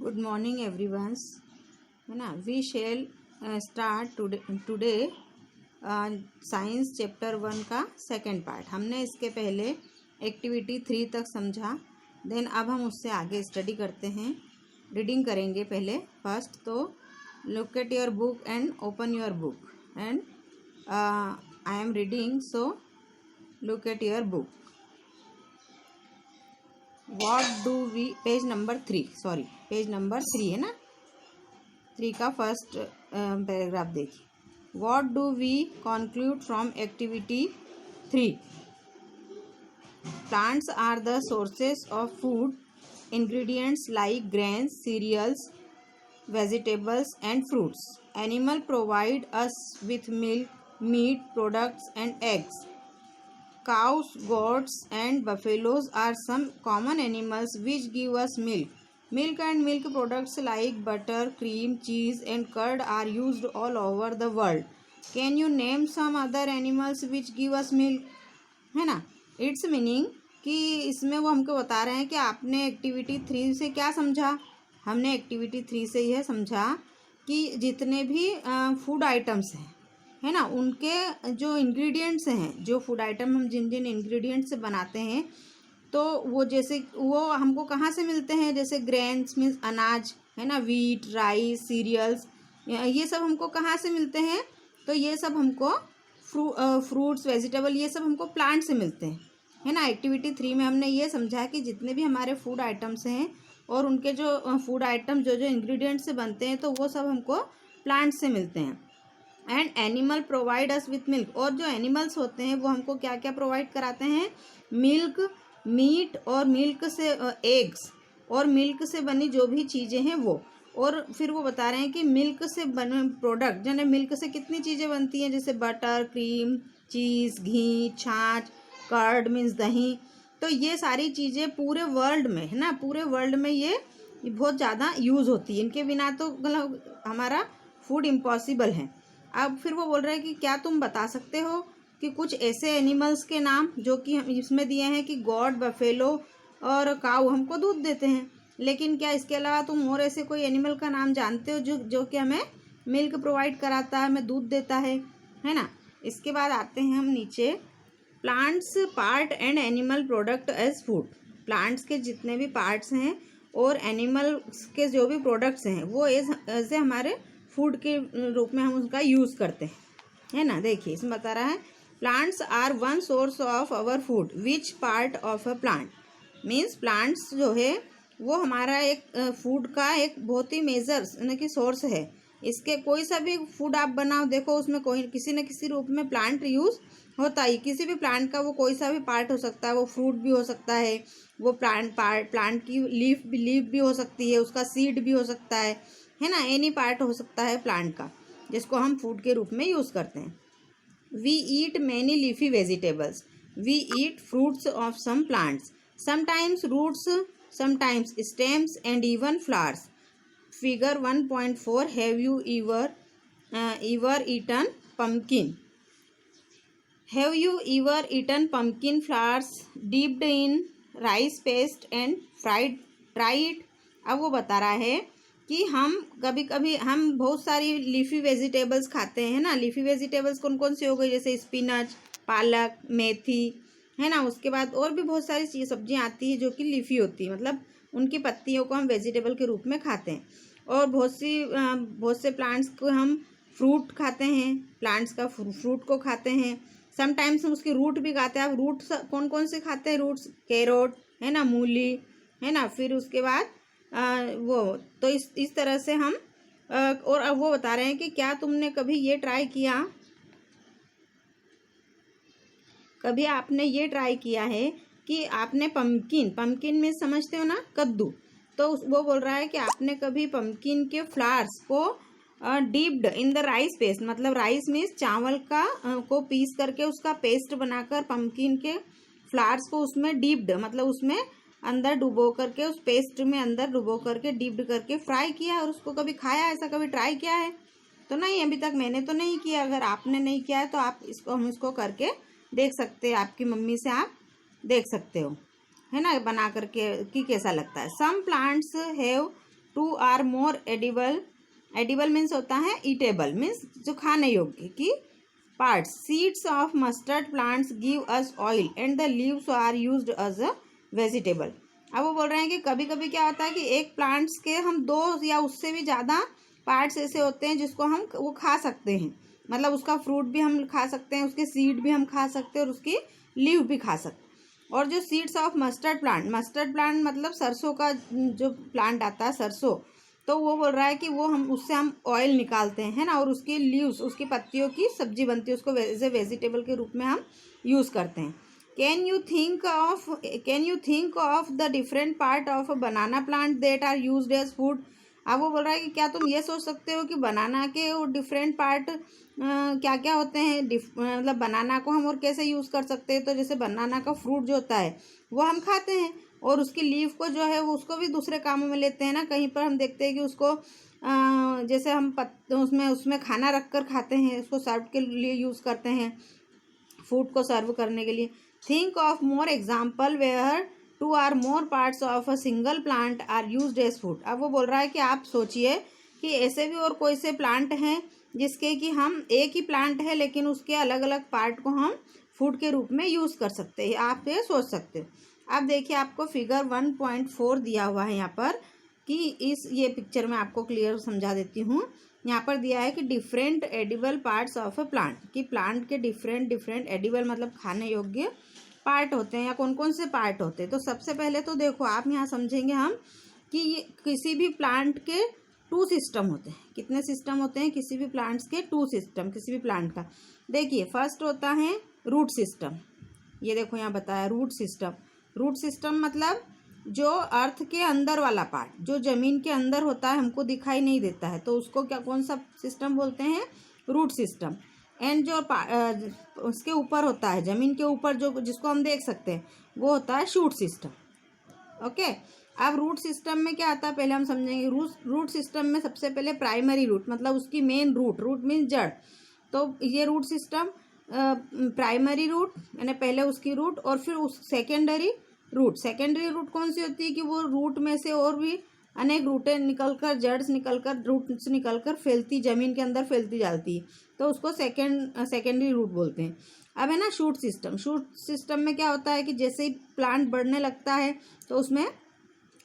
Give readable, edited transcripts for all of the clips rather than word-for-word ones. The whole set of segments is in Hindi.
गुड मॉर्निंग एवरीवन, है ना। We shall start today science chapter 1 का सेकंड पार्ट। हमने इसके पहले एक्टिविटी 3 तक समझा, देन अब हम उससे आगे स्टडी करते हैं। रीडिंग करेंगे पहले फर्स्ट। तो look at your book and open your book and I am reading, so look at your book. What do we, page number 3, sorry page number 3 है ना, 3 का फर्स्ट पैराग्राफ देखिए। What do we conclude from activity 3? Plants are the sources of food. Ingredients like grains, cereals, vegetables and fruits. Animals provide us with milk, meat products and eggs. Cows, goats and buffaloes are some common animals which give us milk. Milk and milk products like butter, cream, cheese and curd are used all over the world. Can you name some other animals which give us milk? है ना। इट्स मीनिंग कि इसमें वो हमको बता रहे हैं कि आपने एक्टिविटी 3 से क्या समझा। हमने एक्टिविटी 3 से यह समझा कि जितने भी फूड आइटम्स हैं, है ना, उनके जो इंग्रेडिएंट्स हैं, जो फूड आइटम हम जिन जिन इंग्रेडिएंट्स से बनाते हैं, तो वो जैसे वो हमको कहाँ से मिलते हैं। जैसे ग्रेन्स मीन्स अनाज, है ना, वीट, राइस, सीरियल्स, ये सब हमको कहाँ से मिलते हैं। तो ये सब हमको फ्रूट्स, वेजिटेबल, ये सब हमको प्लांट से मिलते हैं, है ना। एक्टिविटी 3 में हमने ये समझा कि जितने भी हमारे फूड आइटम्स हैं और उनके जो फूड आइटम जो जो इंग्रेडिएंट्स से बनते हैं, तो वो सब हमको प्लांट से मिलते हैं। And animal provide us with milk, और जो एनिमल्स होते हैं वो हमको क्या क्या प्रोवाइड कराते हैं। मिल्क, मीट और मिल्क से एग्स और मिल्क से बनी जो भी चीज़ें हैं वो। और फिर वो बता रहे हैं कि मिल्क से बने प्रोडक्ट, यानी मिल्क से कितनी चीज़ें बनती हैं, जैसे बटर, क्रीम, चीज़, घी, छाछ, कर्ड मीन्स दही। तो ये सारी चीज़ें पूरे वर्ल्ड में, है ना, पूरे वर्ल्ड में ये बहुत ज़्यादा यूज़ होती है। इनके बिना तो मतलब हमारा फूड इम्पॉसिबल है। अब फिर वो बोल रहे हैं कि क्या तुम बता सकते हो कि कुछ ऐसे एनिमल्स के नाम जो कि इसमें दिए हैं कि गॉड, बफेलो और काऊ हमको दूध देते हैं, लेकिन क्या इसके अलावा तुम और ऐसे कोई एनिमल का नाम जानते हो जो कि हमें मिल्क प्रोवाइड कराता है, हमें दूध देता है ना। इसके बाद आते हैं हम नीचे। Plants part and animal product as food. Plants के जितने भी पार्ट्स हैं और एनिमल्स के जो भी प्रोडक्ट्स हैं वो ऐसे हमारे फूड के रूप में हम उसका यूज़ करते हैं, है ना। देखिए इसमें बता रहा है plants are one source of our food. Which part of a plant means plants जो है वो हमारा एक फूड का एक बहुत ही मेजर यानी कि सोर्स है। इसके कोई सा भी फूड आप बनाओ, देखो उसमें कोई किसी न किसी रूप में प्लांट यूज़ होता है। किसी भी प्लांट का वो कोई सा भी पार्ट हो सकता है, वो फ्रूट भी हो सकता है, वो प्लांट की लीफ भी हो सकती है, उसका सीड भी हो सकता है ना। एनी पार्ट हो सकता है प्लांट का जिसको हम फूड के रूप में यूज़ करते हैं। We eat many leafy vegetables. We eat fruits of some plants, sometimes roots, sometimes stems and even flowers. Figure 1.4 have you ever eaten pumpkin? Have you ever eaten pumpkin flowers dipped in rice paste and fried? Try it. अब वो बता रहा है कि हम कभी कभी हम बहुत सारी लीफी वेजिटेबल्स खाते हैं ना। लीफी वेजिटेबल्स कौन कौन सी हो गई, जैसे स्पिनच, पालक, मेथी, है ना। उसके बाद और भी बहुत सारी सब्जियां आती है जो कि लीफी होती है, मतलब उनकी पत्तियों को हम वेजिटेबल के रूप में खाते हैं। और बहुत से प्लांट्स को हम फ्रूट खाते हैं, प्लांट्स का फ्रूट को खाते हैं। समटाइम्स हम उसके रूट भी खाते हैं। अब रूट कौन कौन से खाते हैं रूट्स, कैरोट, है ना, मूली, है ना। फिर उसके बाद वो तो इस तरह से हम और अब वो बता रहे हैं कि क्या तुमने कभी ये ट्राई किया, कभी आपने ये ट्राई किया है कि आपने पम्पकिन में समझते हो ना, कद्दू। तो वो बोल रहा है कि आपने कभी पम्पकिन के फ्लावर्स को डीप्ड इन द राइस पेस्ट, मतलब राइस मीन्स चावल का को पीस करके उसका पेस्ट बनाकर पम्पकिन के फ्लावर्स को उसमें डीप्ड मतलब उसमें अंदर डुबो करके, उस पेस्ट में अंदर डुबो करके डीप्ड करके फ्राई किया और उसको कभी खाया, ऐसा कभी ट्राई किया है? तो नहीं, अभी तक मैंने तो नहीं किया। अगर आपने नहीं किया है तो आप हम इसको करके देख सकते हैं, आपकी मम्मी से आप देख सकते हो, है ना, बना करके कि कैसा लगता है। Some plants have two or more edible, edible means होता है ईटेबल, मीन्स जो खाने योग्य की parts. Seeds of mustard plants give us oil and the leaves are used as a vegetable. अब वो बोल रहे हैं कि कभी कभी क्या होता है कि एक प्लांट्स के हम 2 या उससे भी ज़्यादा पार्ट्स ऐसे होते हैं जिसको हम वो खा सकते हैं, मतलब उसका फ्रूट भी हम खा सकते हैं, उसके सीड भी हम खा सकते हैं और उसकी लीव भी खा सकते हैं। और जो सीड्स ऑफ मस्टर्ड प्लांट मतलब सरसों का जो प्लांट आता है सरसों, तो वो बोल रहा है कि वो हम उससे हम ऑयल निकालते हैं, है ना, और उसकी लीव्स, उसकी पत्तियों की सब्जी बनती है, उसको एज ए वेजिटेबल के रूप में हम यूज़ करते हैं। Can you think of the different part of a banana plant that are used as food. अब वो बोल रहा है कि क्या तुम ये सोच सकते हो कि बनाना के वो डिफरेंट पार्ट क्या क्या होते हैं, मतलब बनाना को हम और कैसे यूज़ कर सकते हैं। तो जैसे बनाना का फ्रूट जो होता है वो हम खाते हैं, और उसकी लीव को जो है वो उसको भी दूसरे कामों में लेते हैं ना। कहीं पर हम देखते हैं कि उसको जैसे हम उसमें खाना रख कर खाते हैं, उसको सर्व के लिए यूज़ करते हैं, फूड को सर्व करने के लिए। Think of more example where 2 or more parts of a single plant are used as food। अब वो बोल रहा है कि आप सोचिए कि ऐसे भी और कोई से प्लांट हैं जिसके कि हम एक ही प्लांट है लेकिन उसके अलग अलग पार्ट को हम फूड के रूप में यूज़ कर सकते हैं। आप ये सोच सकते हो। अब देखिए आपको फिगर 1.4 दिया हुआ है यहाँ पर, कि ये पिक्चर में आपको क्लियर समझा देती हूँ। यहाँ पर दिया है कि different edible parts of a plant, कि प्लांट के डिफरेंट एडिबल मतलब खाने योग्य पार्ट होते हैं, या कौन कौन से पार्ट होते हैं। तो सबसे पहले तो देखो आप यहाँ समझेंगे हम कि ये किसी भी प्लांट के 2 सिस्टम होते हैं। कितने सिस्टम होते हैं किसी भी प्लांट्स के? 2 सिस्टम किसी भी प्लांट का। देखिए फर्स्ट होता है रूट सिस्टम। ये देखो यहाँ बताया रूट सिस्टम। रूट सिस्टम मतलब जो अर्थ के अंदर वाला पार्ट, जो जमीन के अंदर होता है, हमको दिखाई नहीं देता है, तो उसको क्या कौन सा सिस्टम बोलते हैं? Root system. एंड जो उसके ऊपर होता है, जमीन के ऊपर जो जिसको हम देख सकते हैं, वो होता है शूट सिस्टम। ओके, अब रूट सिस्टम में क्या आता है पहले हम समझेंगे। रूट सिस्टम में सबसे पहले प्राइमरी रूट मतलब उसकी मेन रूट मीन्स जड़। तो ये रूट सिस्टम प्राइमरी रूट यानी पहले उसकी रूट, और फिर उस सेकेंडरी रूट कौन सी होती है कि वो रूट में से और भी अनेक रूटें निकलकर, जड़ से निकलकर, रूट से निकलकर फैलती, जमीन के अंदर फैलती जाती है, तो उसको सेकेंडरी रूट बोलते हैं। अब है ना शूट सिस्टम में क्या होता है कि जैसे ही प्लांट बढ़ने लगता है तो उसमें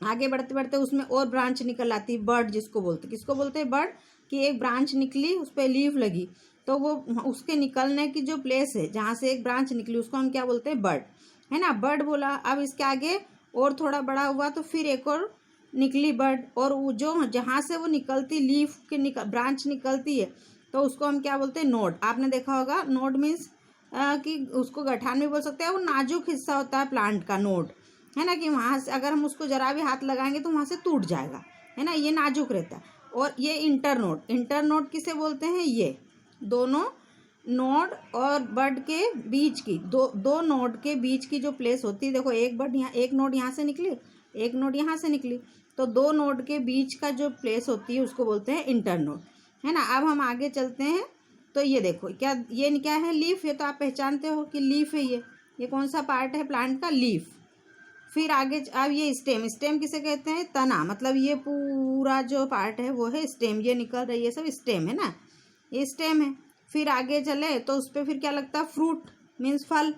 आगे बढ़ते बढ़ते उसमें और ब्रांच निकल आती है, बर्ड जिसको बोलते हैं। किसको बोलते हैं? बर्ड। कि एक ब्रांच निकली, उस पर लीफ लगी, तो वो उसके निकलने की जो प्लेस है जहाँ से एक ब्रांच निकली उसको हम क्या बोलते हैं? बर्ड, है ना, बर्ड बोला। अब इसके आगे और थोड़ा बड़ा हुआ तो फिर एक और निकली बर्ड, और वो जो जहाँ से वो निकलती लीफ की ब्रांच निकलती है तो उसको हम क्या बोलते हैं? नोड। आपने देखा होगा नोड मीन्स कि उसको गठान भी बोल सकते हैं। वो नाजुक हिस्सा होता है प्लांट का, नोड, है ना, कि वहाँ से अगर हम उसको जरा भी हाथ लगाएंगे तो वहाँ से टूट जाएगा, है ना, ये नाजुक रहता है। और ये इंटरनोड किसे बोलते हैं? ये दोनों नोड और बर्ड के बीच की दो नोड के बीच की जो प्लेस होती है, देखो एक नोड यहाँ से निकली, एक नोड यहाँ से निकली, तो 2 नोड के बीच का जो प्लेस होती है उसको बोलते हैं इंटरनोड, है ना। अब हम आगे चलते हैं तो ये देखो ये क्या है? लीफ। ये तो आप पहचानते हो कि लीफ है ये कौन सा पार्ट है प्लांट का? लीफ। फिर आगे अब ये स्टेम किसे कहते हैं? तना। मतलब ये पूरा जो पार्ट है वो है स्टेम, ये निकल रही है सब स्टेम, है ना, ये स्टेम है। फिर आगे चले तो उस पर फिर क्या लगता है? फ्रूट मीन्स फल,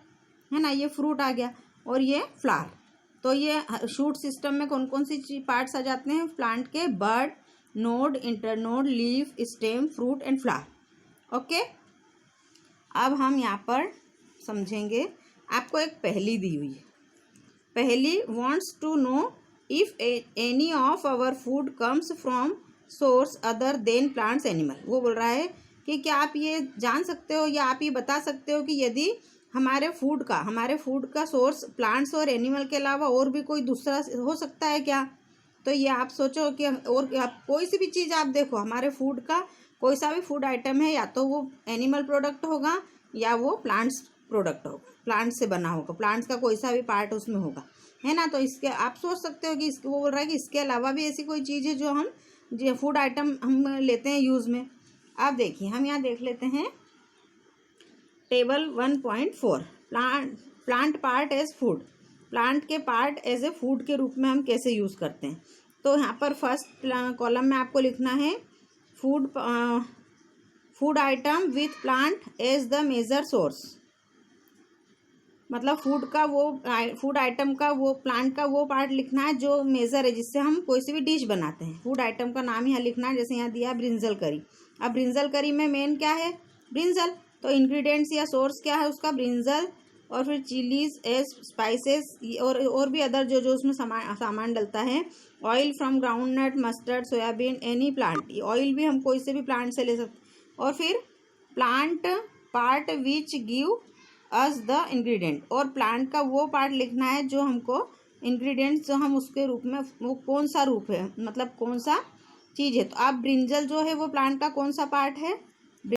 है ना, ये फ्रूट आ गया, और ये फ्लावर। तो ये शूट सिस्टम में कौन कौन सी पार्ट्स आ जाते हैं प्लांट के? Bird, node, internode, leaf, stem, fruit and flower. Okay, अब हम यहाँ पर समझेंगे। आपको एक पहेली दी हुई है। पहेली wants to know if any of our food comes from source other than plants animal। वो बोल रहा है कि क्या आप ये जान सकते हो या आप ये बता सकते हो कि यदि हमारे फूड का सोर्स प्लांट्स और एनिमल के अलावा और भी कोई दूसरा हो सकता है क्या? तो ये आप सोचो कि और आप कोई सी भी चीज़ आप देखो, हमारे फूड का कोई सा भी फूड आइटम है, या तो वो एनिमल प्रोडक्ट होगा या वो प्लांट्स प्रोडक्ट होगा, प्लांट से बना होगा, प्लांट्स का कोई सा भी पार्ट उसमें होगा, है ना। तो इसके आप सोच सकते हो कि वो बोल रहा है कि इसके अलावा भी ऐसी कोई चीज़ है जो हम फूड आइटम हम लेते हैं यूज़ में। आप देखिए हम यहाँ देख लेते हैं table 1.4 plant part as food. Plant के पार्ट एज ए फूड के रूप में हम कैसे यूज़ करते हैं। तो यहाँ पर फर्स्ट कॉलम में आपको लिखना है food item with plant as the major source. मतलब फूड आइटम का वो प्लांट का वो पार्ट लिखना है जो मेजर है, जिससे हम कोई सी भी डिश बनाते हैं। फूड आइटम का नाम यहाँ लिखना है, जैसे यहाँ दिया ब्रिंजल करी। अब ब्रिंजल करी में मेन क्या है? ब्रिंजल। तो इंग्रेडिएंट्स या सोर्स क्या है उसका? ब्रिंजल। और फिर चिलीज एज स्पाइसेस और भी अदर जो जो उसमें सामान डलता है। Oil from groundnut, mustard, soybean, any plant. Oil भी हम कोई से भी प्लांट से ले सकते। और फिर plant part which give us the ingredient. और प्लांट का वो पार्ट लिखना है जो हमको इंग्रेडिएंट्स जो हम उसके रूप में, वो कौन सा रूप है, मतलब कौन सा चीज़ है। तो अब ब्रिंजल जो है वो प्लांट का कौन सा पार्ट है?